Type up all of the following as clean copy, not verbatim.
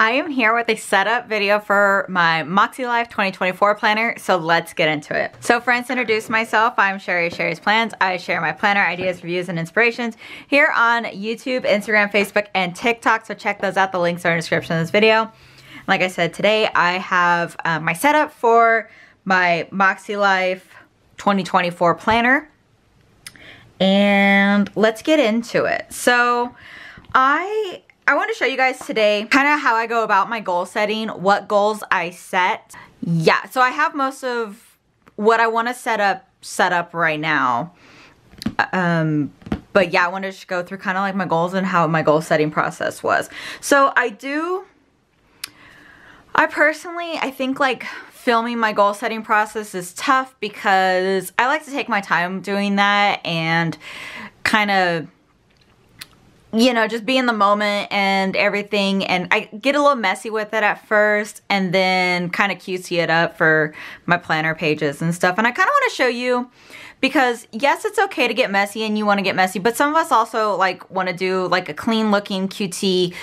I am here with a setup video for my MakseLife 2024 planner, so let's get into it. So friends, to introduce myself, I'm Sherry of Sherry's Plans. I share my planner ideas, reviews, and inspirations here on YouTube, Instagram, Facebook, and TikTok, so check those out. The links are in the description of this video. Like I said, today I have my setup for my MakseLife 2024 planner, and let's get into it. So I want to show you guys today kind of how I go about my goal setting, what goals I set. Yeah, so I have most of what I want to set up right now. But yeah, I want to just go through kind of like my goals and how my goal setting process was. So I personally, I think like filming my goal setting process is tough because I like to take my time doing that and kind of, you know, just be in the moment and everything, and I get a little messy with it at first and then kind of cutesy it up for my planner pages and stuff. And I kind of want to show you, because yes, it's okay to get messy and you want to get messy, but some of us also like want to do like a clean looking cutesy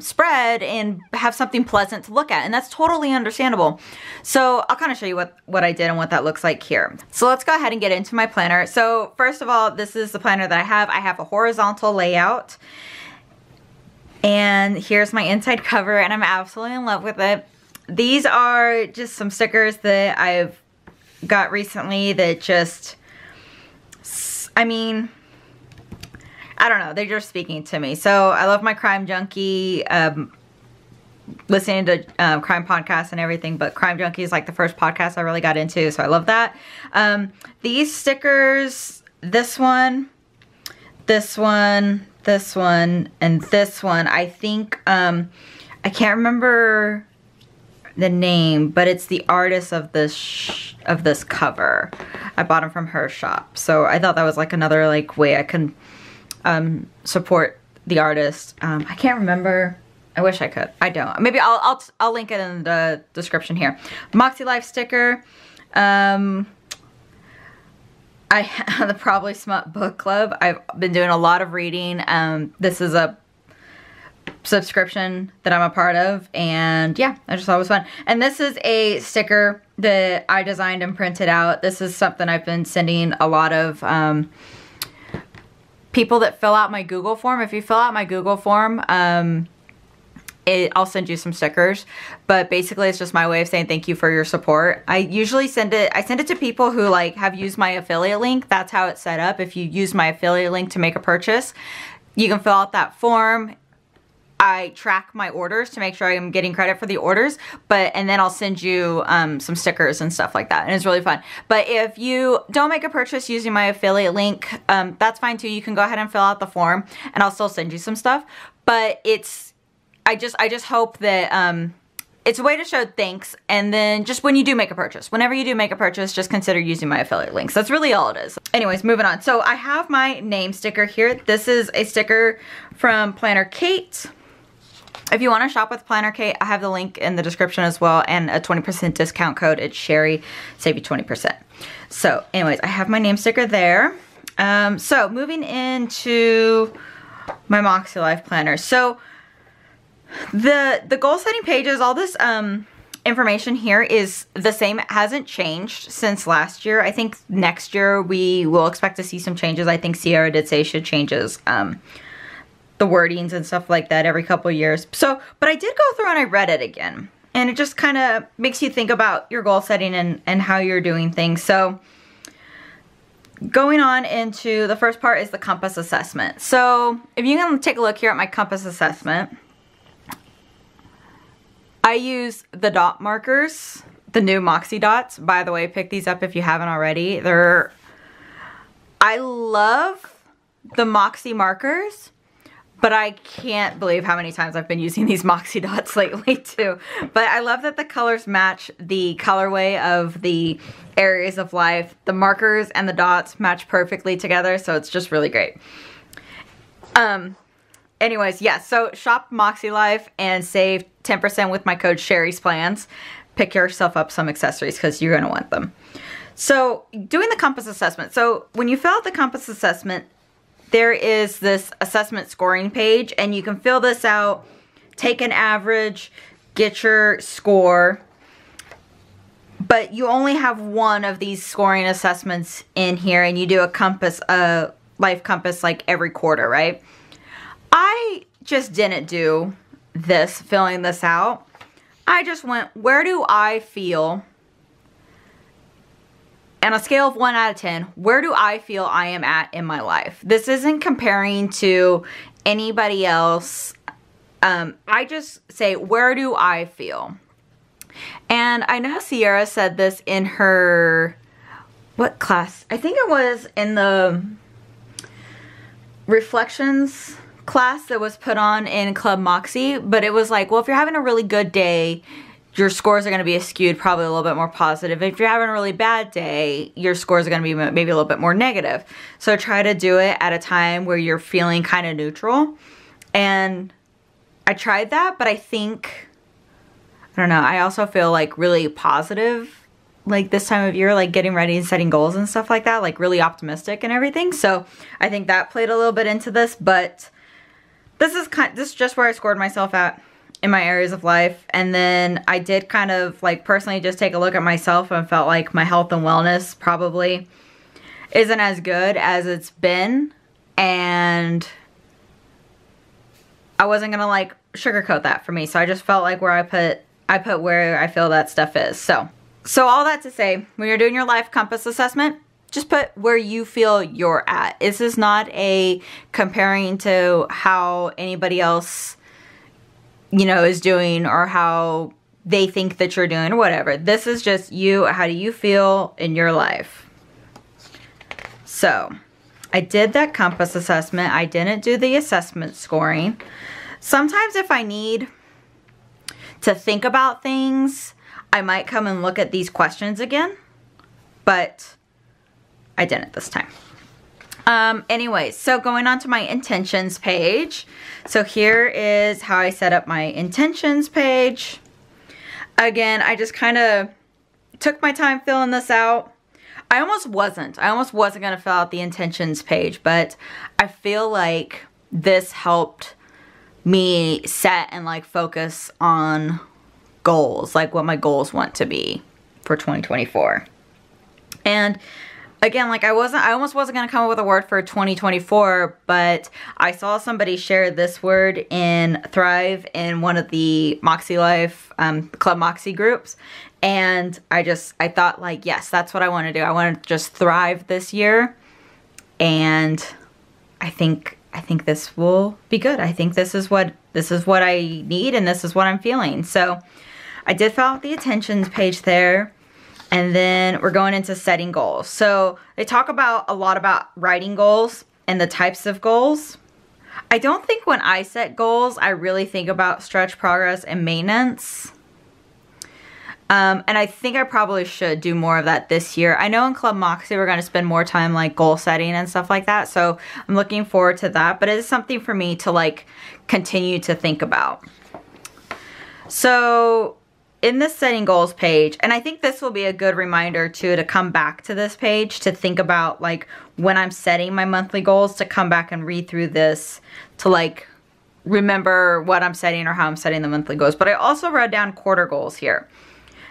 spread and have something pleasant to look at, and that's totally understandable. So I'll kind of show you what I did and what that looks like here. So let's go ahead and get into my planner. So first of all, this is the planner that I have. I have a horizontal layout, and here's my inside cover, and I'm absolutely in love with it. These are just some stickers that I've got recently that just, I mean, I don't know, they're just speaking to me. So I love my Crime Junkie, listening to crime podcasts and everything, but Crime Junkie is like the first podcast I really got into, so I love that. These stickers, this one, this one, this one, and this one, I think, I can't remember the name, but it's the artist of this cover. I bought them from her shop, so I thought that was like another like way I can support the artist. I can't remember. I wish I could. I don't. Maybe I'll link it in the description here. MakseLife sticker. I have the Probably Smut book club. I've been doing a lot of reading. This is a subscription that I'm a part of, and yeah, I just thought it was fun. And this is a sticker that I designed and printed out. This is something I've been sending a lot of people that fill out my Google form. If you fill out my Google form, I'll send you some stickers, but basically it's just my way of saying thank you for your support. I usually send it to people who like have used my affiliate link. That's how it's set up. If you use my affiliate link to make a purchase, you can fill out that form. I track my orders to make sure I'm getting credit for the orders, and then I'll send you some stickers and stuff like that, and it's really fun. But if you don't make a purchase using my affiliate link, that's fine too. You can go ahead and fill out the form, and I'll still send you some stuff. But I just hope that it's a way to show thanks, and then just when you do make a purchase, whenever you do make a purchase, just consider using my affiliate links. That's really all it is. Anyways, moving on. So I have my name sticker here. This is a sticker from Planner Kate. If you want to shop with Planner Kate, I have the link in the description as well, and a 20% discount code. It's Sherry, save you 20%. So anyways, I have my name sticker there. So moving into my MakseLife planner. So the goal setting pages, all this information here is the same. It hasn't changed since last year. I think next year we will expect to see some changes. I think Sierra did say she changes the wordings and stuff like that every couple years. So, but I did go through and I read it again, and it just kind of makes you think about your goal setting and how you're doing things. So going on into the first part is the compass assessment. So if you can take a look here at my compass assessment, I use the dot markers, the new Moxie dots. By the way, pick these up if you haven't already. I love the Moxie markers, but I can't believe how many times I've been using these Moxie dots lately too. But I love that the colors match the colorway of the areas of life. The markers and the dots match perfectly together, so it's just really great. Anyways, yeah, so shop MakseLife and save 10% with my code Sherry's Plans. Pick yourself up some accessories because you're going to want them. So doing the compass assessment. So when you fill out the compass assessment, there is this assessment scoring page, and you can fill this out take an average, get your score. But you only have one of these scoring assessments in here, and you do a life compass like every quarter, right? I just didn't do this, filling this out. I just went, where do I feel, on a scale of 1 out of 10, where do I feel I am at in my life? This isn't comparing to anybody else. I just say, where do I feel? And I know Sierra said this in her, what class? I think it was in the reflections class that was put on in Club Moxie, but it was like, well, if you're having a really good day, your scores are going to be skewed probably a little bit more positive. If you're having a really bad day, your scores are going to be maybe a little bit more negative. So try to do it at a time where you're feeling kind of neutral. And I tried that, but I think, I don't know, I also feel like really positive like this time of year, like getting ready and setting goals and stuff like that, like really optimistic and everything. So I think that played a little bit into this, but this is just where I scored myself at in my areas of life. And then I did kind of like personally just take a look at myself and felt like my health and wellness probably isn't as good as it's been. And I wasn't gonna like sugarcoat that for me. So I just felt like where I put where I feel that stuff is. So all that to say, when you're doing your life compass assessment, just put where you feel you're at. This is not a comparing to how anybody else, you know, is doing or how they think that you're doing or whatever. This is just you. How do you feel in your life? So I did that compass assessment. I didn't do the assessment scoring. Sometimes if I need to think about things, I might come and look at these questions again, but I didn't this time. Anyways, so going on to my intentions page. So here is how I set up my intentions page. Again, I just kind of took my time filling this out. I almost wasn't going to fill out the intentions page, but I feel like this helped me set and like focus on goals, like what my goals want to be for 2024. And again, like I almost wasn't going to come up with a word for 2024, but I saw somebody share this word in Thrive in one of the MakseLife Club Moxie groups. And I thought like, yes, that's what I want to do. I want to just thrive this year. And I think this will be good. I think this is what I need and this is what I'm feeling. So I did fill out the intentions page there. And then we're going into setting goals. So they talk a lot about writing goals and the types of goals. I don't think when I set goals, I really think about stretch, progress, and maintenance. And I think I probably should do more of that this year. I know in Club Moxie, we're going to spend more time like goal setting and stuff like that. So I'm looking forward to that. But it is something for me to like continue to think about. So in this setting goals page, and I think this will be a good reminder too to come back to this page to think about like when I'm setting my monthly goals, to come back and read through this to like remember what I'm setting or how I'm setting the monthly goals. But I also wrote down quarter goals here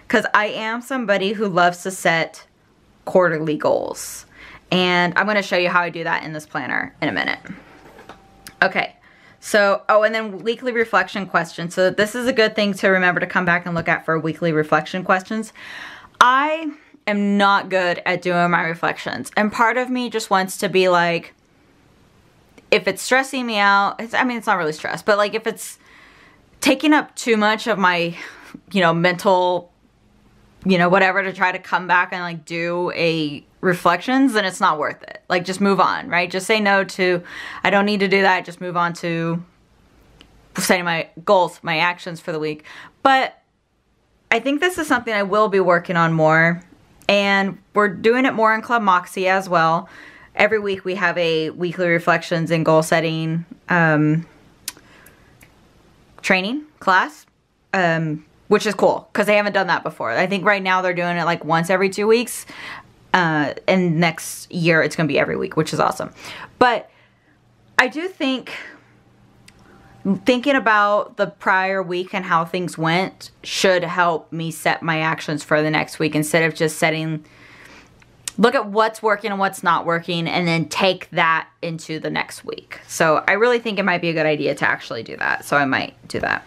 because I am somebody who loves to set quarterly goals. And I'm going to show you how I do that in this planner in a minute. Okay. So, oh, and then weekly reflection questions. So this is a good thing to remember to come back and look at for weekly reflection questions. I am not good at doing my reflections. And part of me just wants to be like, if it's stressing me out, I mean, it's not really stress, but like if it's taking up too much of my, you know, mental, you know, whatever, to try to come back and like do a reflections, then it's not worth it. Like just move on, right? Just say no to, I don't need to do that. Just move on to setting my goals, my actions for the week. But I think this is something I will be working on more, and we're doing it more in Club Moxie as well. Every week we have a weekly reflections and goal setting training class, which is cool because they haven't done that before. I think right now they're doing it like once every 2 weeks. And next year it's going to be every week, which is awesome. But I do think thinking about the prior week and how things went should help me set my actions for the next week instead of just look at what's working and what's not working and then take that into the next week. So I really think it might be a good idea to actually do that. So I might do that.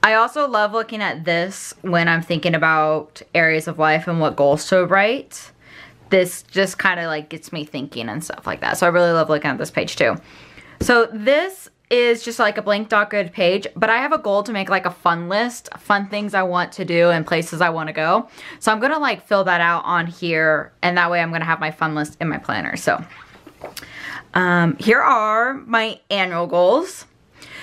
I also love looking at this when I'm thinking about areas of life and what goals to write. This just kind of like gets me thinking and stuff like that. So I really love looking at this page too. So this is just like a blank dot grid page, but I have a goal to make like a fun list, fun things I want to do and places I want to go. So I'm gonna like fill that out on here, and that way I'm gonna have my fun list in my planner. So here are my annual goals.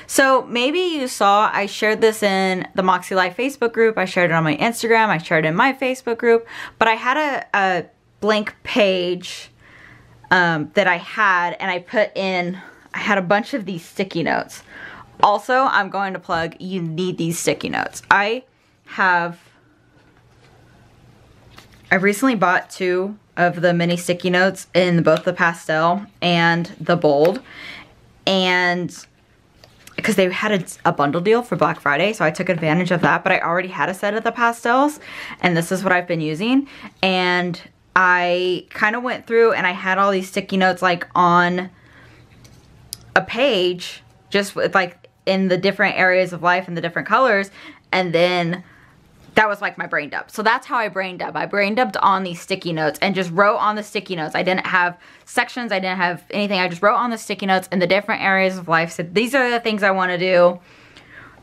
So maybe you saw I shared this in the MakseLife Facebook group, I shared it on my Instagram, I shared it in my Facebook group, but I had a blank page that I had, and I put in, I had a bunch of these sticky notes. Also, I'm going to plug, you need these sticky notes. I recently bought 2 of the mini sticky notes in both the pastel and the bold, and because they had a bundle deal for Black Friday, so I took advantage of that, but I already had a set of the pastels, and this is what I've been using. And I kind of went through and I had all these sticky notes like on a page, just with like in the different areas of life and the different colors, and then that was like my brain dump. So that's how I brain dump. I brain dumped on these sticky notes and just wrote on the sticky notes. I didn't have sections, I didn't have anything. I just wrote on the sticky notes in the different areas of life. Said these are the things I want to do.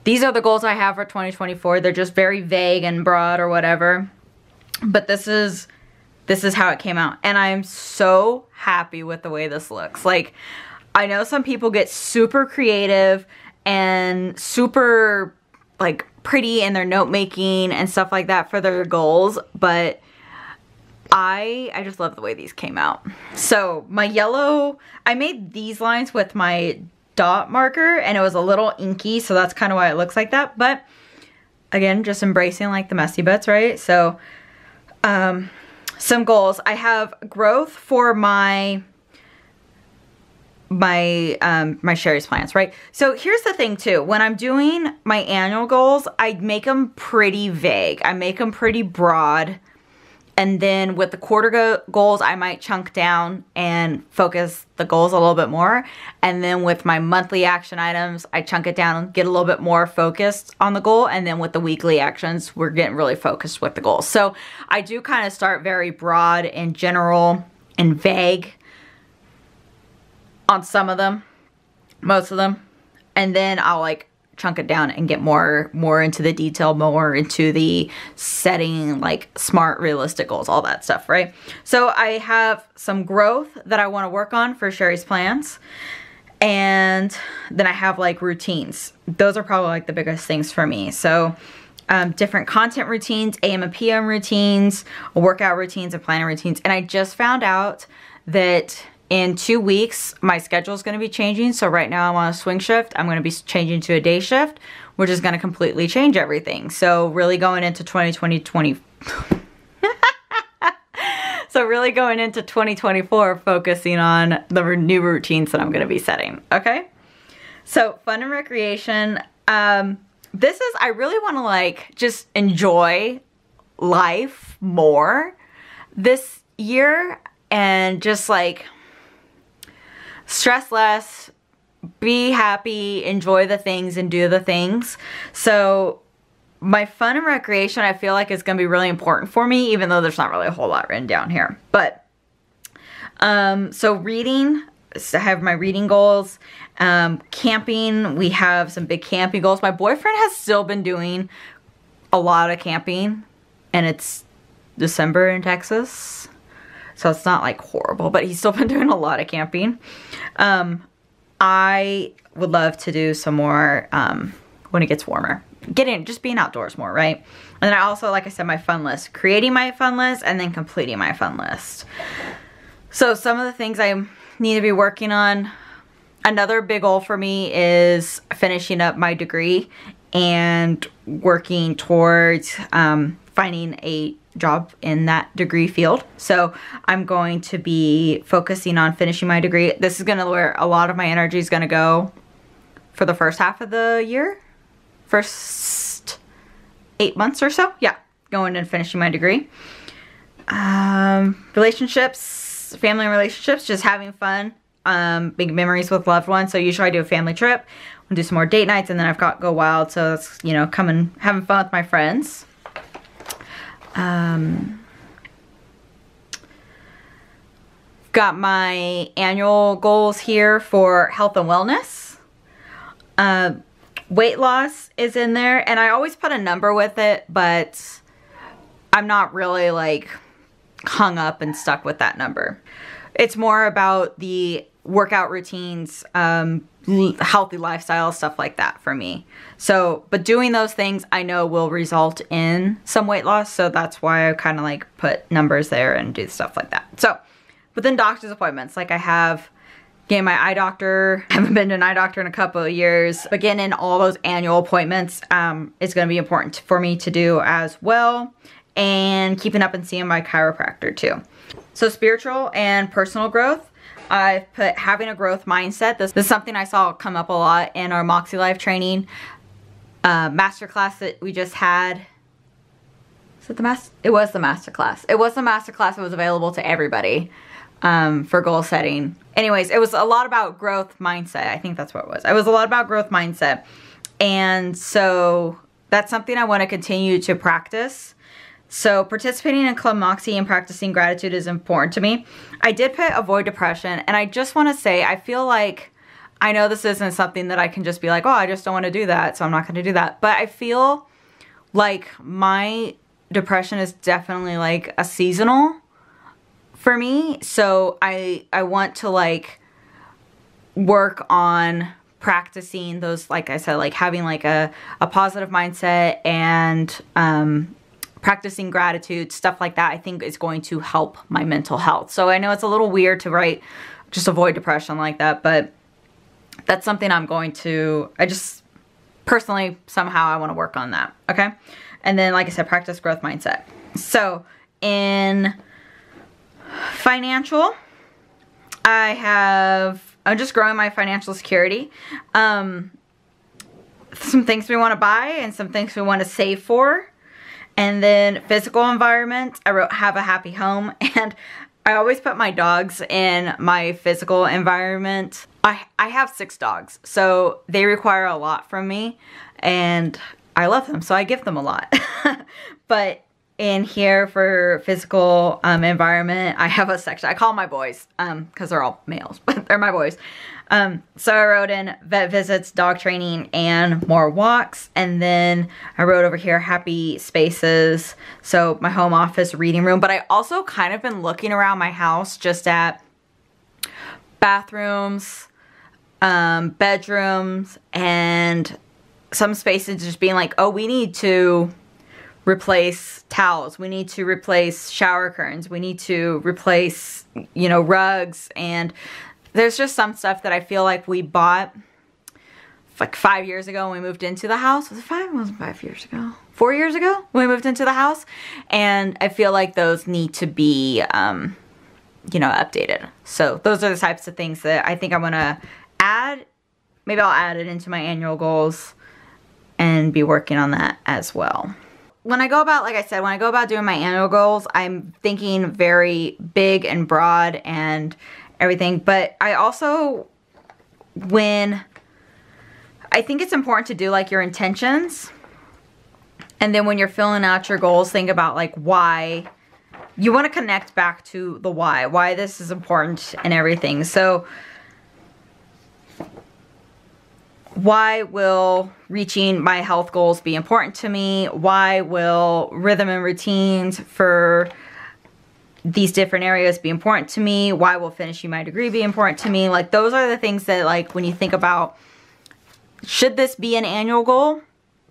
These are the goals I have for 2024. They're just very vague and broad or whatever. But this is how it came out. And I'm so happy with the way this looks. Like, I know some people get super creative and super like pretty in their note making and stuff like that for their goals, but I just love the way these came out. So my yellow, I made these lines with my dot marker and it was a little inky, so that's kind of why it looks like that. But again, just embracing like the messy bits, right? So some goals. I have growth for my Sherry's plans, right? So here's the thing too, when I'm doing my annual goals, I make them pretty vague. I make them pretty broad. And then with the quarter goals, I might chunk down and focus the goals a little bit more. And then with my monthly action items, I chunk it down and get a little bit more focused on the goal. And then with the weekly actions, we're getting really focused with the goals. So I do kind of start very broad and general and vague on some of them, most of them, and then I'll like chunk it down and get more into the detail, more into the setting like smart, realistic goals, all that stuff, right? So I have some growth that I want to work on for Sherry's plans, and then I have like routines. Those are probably like the biggest things for me. So different content routines, AM and PM routines, workout routines, and planning routines. And I just found out that in 2 weeks, my schedule is going to be changing. So right now I'm on a swing shift. I'm going to be changing to a day shift, which is going to completely change everything. So really going into 2024, focusing on the new routines that I'm going to be setting. Okay. So fun and recreation. I really want to like just enjoy life more this year and just like stress less, be happy, enjoy the things, and do the things. So my fun and recreation, I feel like is going to be really important for me, even though there's not really a whole lot written down here. But so reading, so I have my reading goals. Camping, we have some big camping goals. My boyfriend has still been doing a lot of camping, and it's December in Texas. So it's not like horrible, but he's still been doing a lot of camping. I would love to do some more when it gets warmer. Just being outdoors more, right? And then I also, like I said, my fun list. Creating my fun list and then completing my fun list. So some of the things I need to be working on. Another big goal for me is finishing up my degree and working towards finding a job in that degree field. So I'm going to be focusing on finishing my degree. This is going to where a lot of my energy is going to go for the first half of the year. First 8 months or so. Yeah, going and finishing my degree. Relationships, family relationships, just having fun. Big memories with loved ones. So usually I do a family trip. We'll do some more date nights, and then I've got Go Wild. So it's, you know, having fun with my friends. Got my annual goals here for health and wellness. Weight loss is in there, and I always put a number with it, but I'm not really like hung up and stuck with that number. It's more about the workout routines, healthy lifestyle, stuff like that for me. So, but doing those things I know will result in some weight loss, so that's why I kind of like put numbers there and do stuff like that. So, but then doctor's appointments, like I have getting my eye doctor. I haven't been to an eye doctor in a couple of years, but getting in all those annual appointments is going to be important for me to do as well, and keeping up and seeing my chiropractor too. So spiritual and personal growth, I've put having a growth mindset. This is something I saw come up a lot in our MakseLife training masterclass that we just had. Is it the master? It was the masterclass. It was the masterclass that was available to everybody for goal setting. Anyways, it was a lot about growth mindset. I think that's what it was. It was a lot about growth mindset. And so that's something I want to continue to practice. So participating in Club Moxie and practicing gratitude is important to me. I did put avoid depression, and I just want to say I feel like, I know this isn't something that I can just be like, oh, I just don't want to do that, so I'm not going to do that. But I feel like my depression is definitely like a seasonal for me. So I want to like work on practicing those, like I said, like having like a positive mindset and practicing gratitude, stuff like that, I think is going to help my mental health. So I know it's a little weird to write just avoid depression like that, but that's something I'm going to, I just personally, somehow I want to work on that. Okay. And then, like I said, practice growth mindset. So in financial, I'm just growing my financial security. Some things we want to buy and some things we want to save for. And then physical environment, I wrote have a happy home, and I always put my dogs in my physical environment. I have 6 dogs, so they require a lot from me, and I love them, so I give them a lot. But in here for physical environment, I have a section. I call them my boys, because they're all males, but they're my boys. So I wrote in vet visits, dog training, and more walks. And then I wrote over here happy spaces. So my home office, reading room. But I also kind of been looking around my house just at bathrooms, bedrooms, and some spaces just being like, oh, we need to replace towels. We need to replace shower curtains. We need to replace, you know, rugs. And there's just some stuff that I feel like we bought like 5 years ago when we moved into the house. Was it 5? It wasn't 5 years ago. 4 years ago when we moved into the house. And I feel like those need to be, you know, updated. So those are the types of things that I think I'm going to add. Maybe I'll add it into my annual goals and be working on that as well. When I go about, like I said, when I go about doing my annual goals, I'm thinking very big and broad and everything. But I also, I think it's important to do like your intentions. And then when you're filling out your goals, think about like why. You want to connect back to the why this is important and everything. So why will reaching my health goals be important to me? Why will rhythm and routines for these different areas be important to me? Why will finishing my degree be important to me? Like those are the things that, like, when you think about, should this be an annual goal?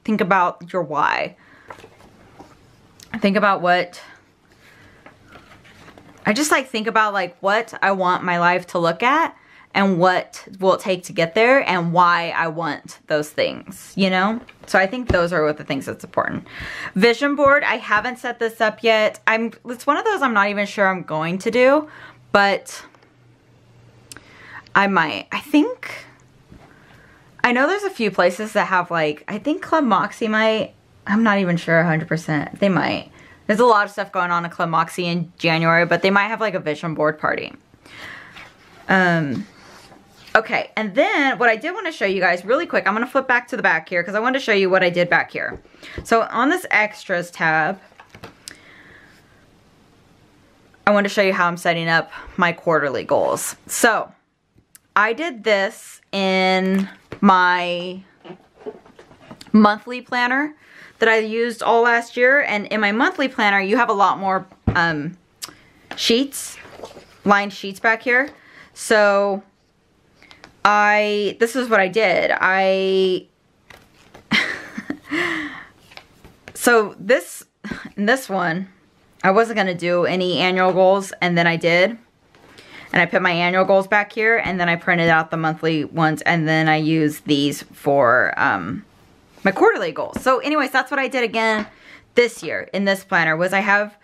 Think about your why. Think about what, I just like think about like what I want my life to look at and what will it take to get there and why I want those things, you know? So I think those are what the things that's important. Vision board, I haven't set this up yet. It's one of those I'm not even sure I'm going to do, but I might. I think I know there's a few places that have like, I think Club Moxie might, I'm not even sure 100%. They might. There's a lot of stuff going on at Club Moxie in January, but they might have like a vision board party. Okay, and then what I did want to show you guys really quick, I'm going to flip back to the back here because I wanted to show you what I did back here. So on this extras tab, I want to show you how I'm setting up my quarterly goals. So I did this in my monthly planner that I used all last year. And in my monthly planner, you have a lot more sheets, lined sheets back here. So this is what I did. So in this one, I wasn't going to do any annual goals, and then I did. And I put my annual goals back here, and then I printed out the monthly ones, and then I used these for my quarterly goals. So anyways, that's what I did again this year in this planner, was I have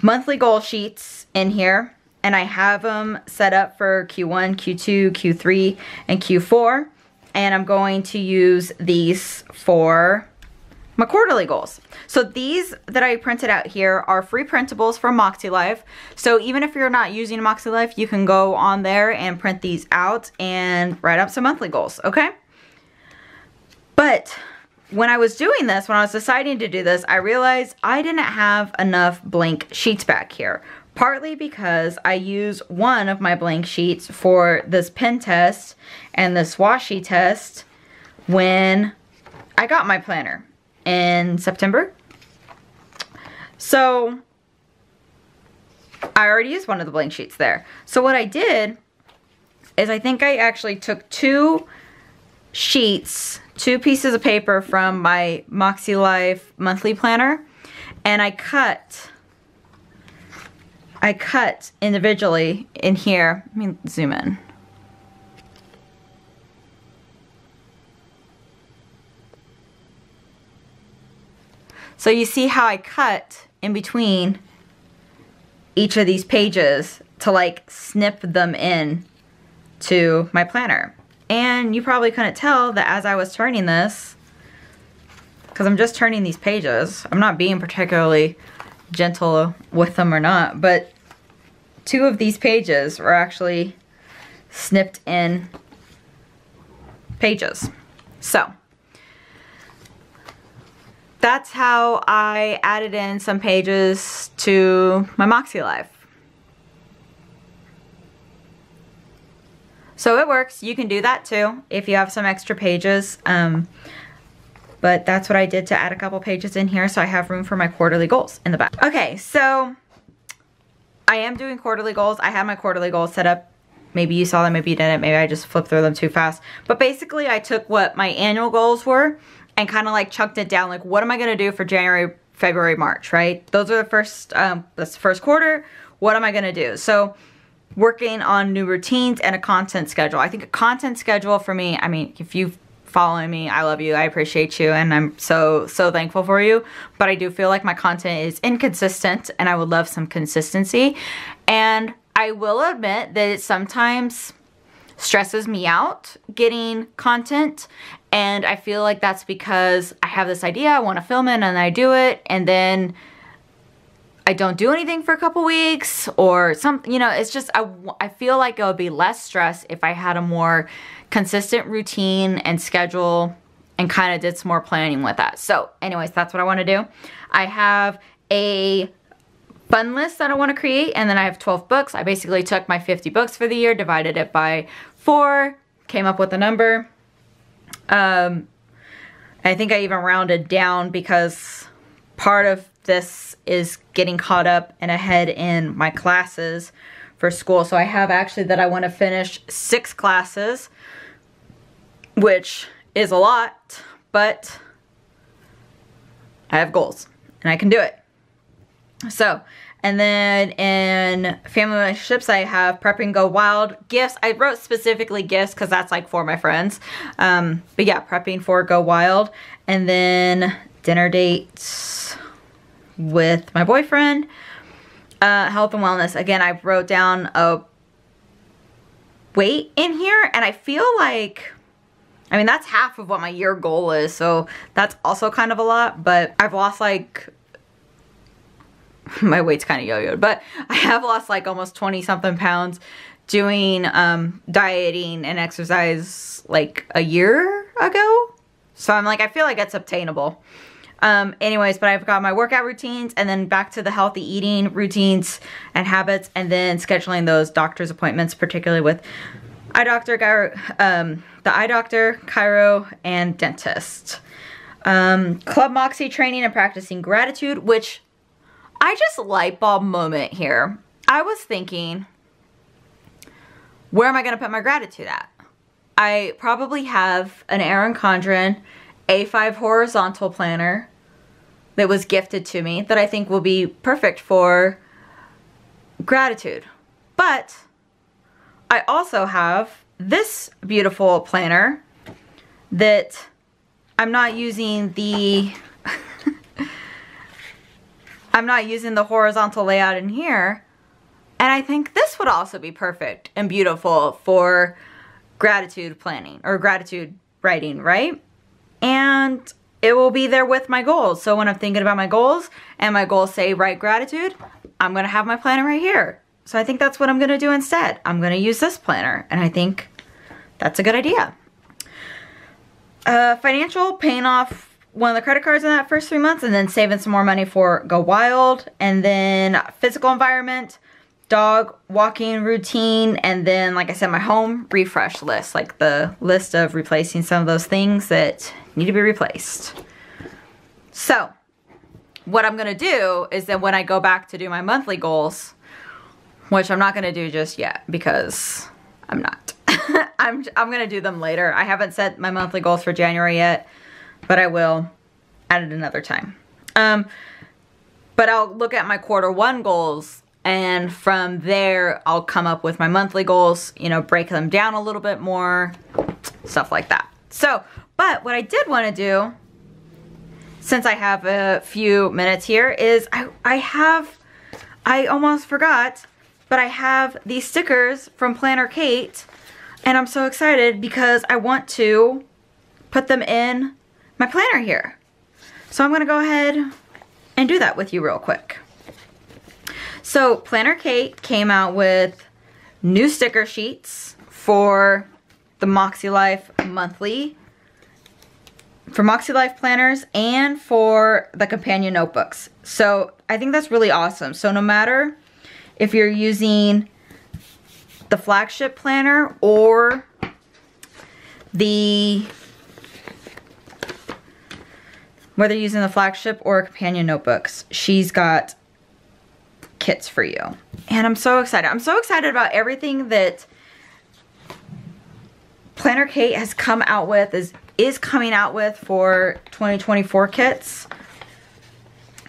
monthly goal sheets in here, and I have them set up for Q1, Q2, Q3, and Q4. And I'm going to use these for my quarterly goals. So these that I printed out here are free printables from MakseLife. So even if you're not using MakseLife, you can go on there and print these out and write up some monthly goals, okay? But when I was doing this, when I was deciding to do this, I realized I didn't have enough blank sheets back here. Partly because I use one of my blank sheets for this pen test and this washi test when I got my planner in September. So I already used one of the blank sheets there. So what I did is I think I actually took two pieces of paper from my MakseLife monthly planner, and I cut individually in here. Let me zoom in. So you see how I cut in between each of these pages to like snip them in to my planner. And you probably couldn't tell that as I was turning this, because I'm just turning these pages. I'm not being particularly gentle with them or not, but two of these pages were actually snipped in pages. So that's how I added in some pages to my MakseLife. So it works. You can do that too if you have some extra pages. But that's what I did to add a couple pages in here so I have room for my quarterly goals in the back. Okay, so I am doing quarterly goals. I have my quarterly goals set up. Maybe you saw them, maybe you didn't. Maybe I just flipped through them too fast. But basically I took what my annual goals were and kind of like chucked it down. Like, what am I going to do for January, February, March, right? Those are the first, that's the first quarter. What am I going to do? So working on new routines and a content schedule. I think a content schedule for me, I mean, if you follow me, I love you, I appreciate you, and I'm so thankful for you, but I do feel like my content is inconsistent and I would love some consistency. And I will admit that it sometimes stresses me out getting content, and I feel like that's because I have this idea, I want to film it, and I do it, and then I don't do anything for a couple weeks or something, you know. It's just, I feel like it would be less stress if I had a more consistent routine and schedule and kind of did some more planning with that. So anyways, that's what I want to do. I have a fun list that I want to create, and then I have 12 books. I basically took my 50 books for the year, divided it by 4, came up with a number. I think I even rounded down because part of this is getting caught up and ahead in my classes for school. So I have actually that I want to finish 6 classes, which is a lot, but I have goals and I can do it. So, and then in family relationships, I have Prepping Go Wild. Gifts, I wrote specifically gifts because that's like for my friends. But yeah, Prepping for Go Wild. And then dinner dates with my boyfriend. Health and wellness. Again, I wrote down a weight in here, and I feel like I mean, that's half of what my year goal is, so that's also kind of a lot, but I've lost like, my weight's kind of yo-yoed, but I have lost like almost 20 something pounds doing dieting and exercise like a year ago. So I'm like, I feel like it's obtainable. Anyways, but I've got my workout routines and then back to the healthy eating routines and habits, and then scheduling those doctor's appointments, particularly with eye doctor, the eye doctor, chiro, and dentist. Club Moxie training and practicing gratitude, which I just light bulb moment here. I was thinking, where am I going to put my gratitude at? I probably have an Erin Condren A5 horizontal planner that was gifted to me that I think will be perfect for gratitude. But I also have this beautiful planner that I'm not using the I'm not using the horizontal layout in here, and I think this would also be perfect and beautiful for gratitude planning or gratitude writing, right? And it will be there with my goals. So when I'm thinking about my goals and my goals say write gratitude, I'm gonna have my planner right here. So I think that's what I'm gonna do instead. I'm gonna use this planner, and I think that's a good idea. Financial, paying off one of the credit cards in that first 3 months and then saving some more money for Go Wild. And then physical environment, dog walking routine, and then, like I said, my home refresh list, like the list of replacing some of those things that need to be replaced. So what I'm gonna do is that when I go back to do my monthly goals, which I'm not gonna do just yet because I'm not. I'm gonna do them later. I haven't set my monthly goals for January yet, but I will at another time. But I'll look at my Q1 goals, and from there I'll come up with my monthly goals, you know, break them down a little bit more, stuff like that. So, but what I did want to do, since I have a few minutes here, is I almost forgot, but I have these stickers from Planner Kate, and I'm so excited because I want to put them in my planner here. So I'm going to go ahead and do that with you real quick. So Planner Kate came out with new sticker sheets for the MakseLife monthly, for MakseLife planners, and for the companion notebooks. So I think that's really awesome. So no matter if you're using the flagship planner or whether you're using the flagship or companion notebooks, she's got kits for you. And I'm so excited. I'm so excited about everything that Planner Kate has come out with, is coming out with for 2024 kits.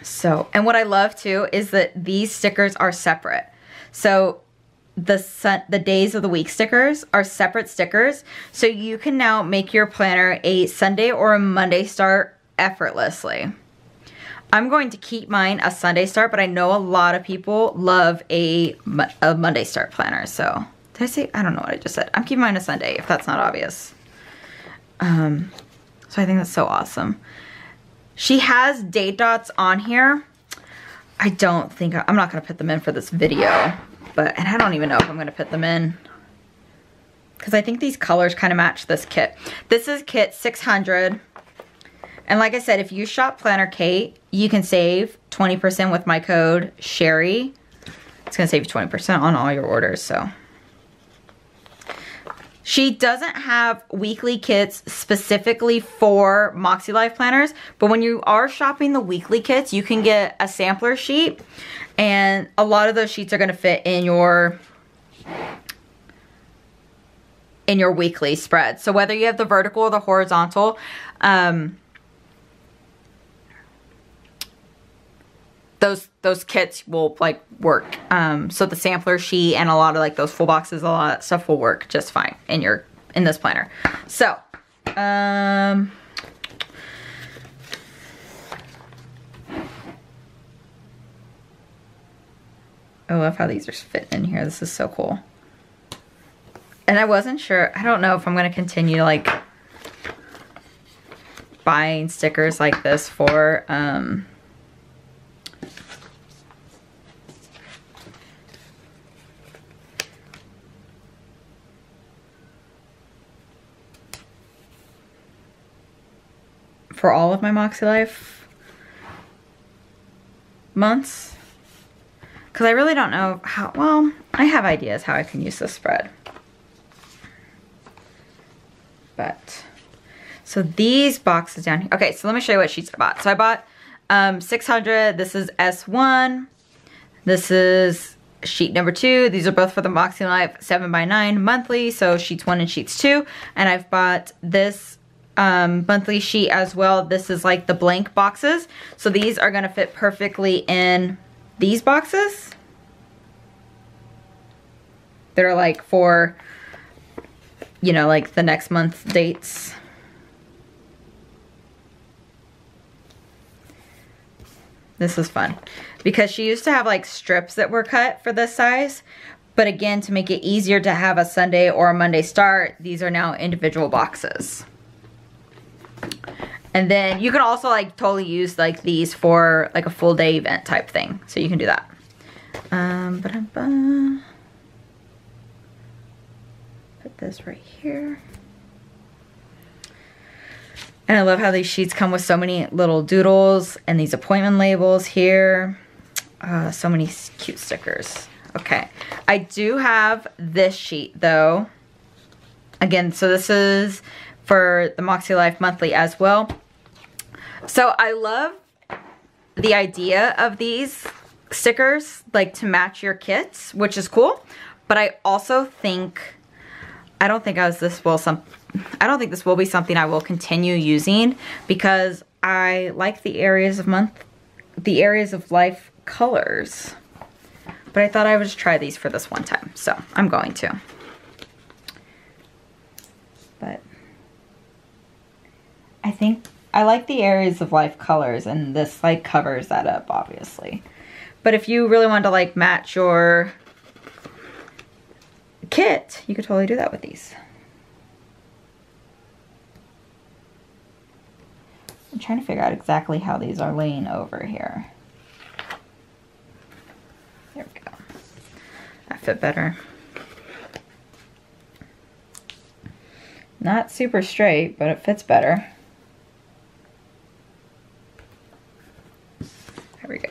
So, and what I love too is that these stickers are separate. So the days of the week stickers are separate stickers. So you can now make your planner a Sunday or a Monday start effortlessly. I'm going to keep mine a Sunday start, but I know a lot of people love a Monday start planner. So did I say, I don't know what I just said. I'm keeping mine a Sunday, if that's not obvious. So I think that's so awesome. She has date dots on here. I don't think, I'm not going to put them in for this video, but, and I don't even know if I'm going to put them in, because I think these colors kind of match this kit. This is kit 600. And like I said, if you shop Planner Kate, you can save 20% with my code Sherry. It's going to save you 20% on all your orders, so. She doesn't have weekly kits specifically for MakseLife planners, but when you are shopping the weekly kits, you can get a sampler sheet, and a lot of those sheets are going to fit in your weekly spread. So whether you have the vertical or the horizontal, those kits will like work. So the sampler sheet and a lot of like those full boxes, a lot of that stuff will work just fine in this planner. So, I love how these are fitting in here. This is so cool. And I wasn't sure, I don't know if I'm going to continue to like buying stickers like this for all of my MakseLife months. Because I really don't know how, well, I have ideas how I can use this spread. But, so these boxes down here. Okay, so let me show you what sheets I bought. So I bought 600. This is S1. This is sheet number 2. These are both for the MakseLife 7x9 monthly. So sheets 1 and sheets 2. And I've bought this monthly sheet as well. This is like the blank boxes. So these are going to fit perfectly in these boxes. They're like for, you know, like the next month dates. This is fun because she used to have like strips that were cut for this size. But again, to make it easier to have a Sunday or a Monday start, these are now individual boxes. And then you can also like totally use like these for like a full day event type thing. So you can do that. Put this right here. And I love how these sheets come with so many little doodles and these appointment labels here. So many cute stickers. Okay. I do have this sheet though. Again, so this is for the MakseLife monthly as well. So I love the idea of these stickers, like to match your kits, which is cool. But I also think, I don't think this will be something I will continue using because I like the areas of life colors. But I thought I would just try these for this one time, so I'm going to. But I think I like the areas of life colors, and this like covers that up, obviously. But if you really want to like match your kit, you could totally do that with these. I'm trying to figure out exactly how these are laying over here. There we go. That fit better. Not super straight, but it fits better. There we go.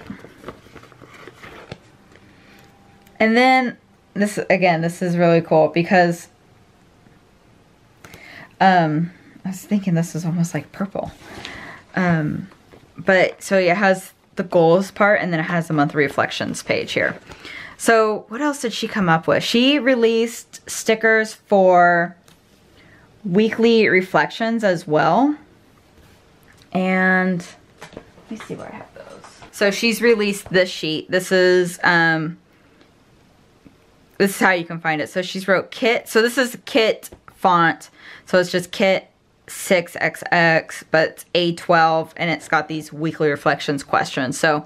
And then this, again, this is really cool because I was thinking this is almost like purple. But so it has the goals part and then it has the monthly reflections page here. So what else did she come up with? She released stickers for weekly reflections as well. And let me see where I have those. So she's released this sheet. This is how you can find it. So she's wrote kit. So this is kit font. So it's just kit 6XX, but it's A12 and it's got these weekly reflections questions. So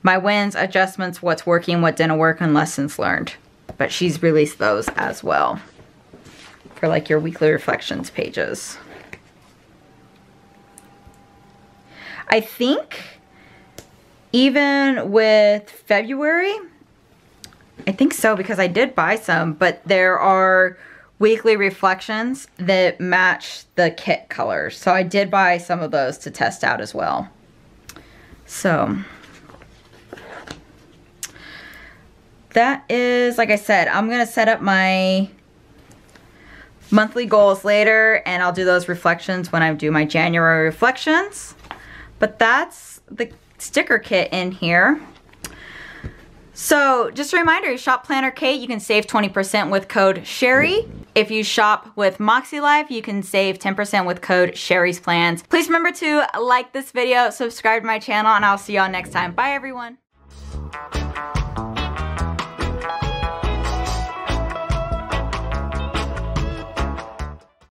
my wins, adjustments, what's working, what didn't work, and lessons learned. But she's released those as well for like your weekly reflections pages. I think even with February, I think so because I did buy some, but there are weekly reflections that match the kit colors. So I did buy some of those to test out as well. So that is, like I said, I'm going to set up my monthly goals later and I'll do those reflections when I do my January reflections. But that's the sticker kit in here. So just a reminder, you shop Planner Kate, you can save 20% with code Sherry. If you shop with MakseLife, you can save 10% with code Sherry's Plans. Please remember to like this video, subscribe to my channel, and I'll see y'all next time. Bye everyone.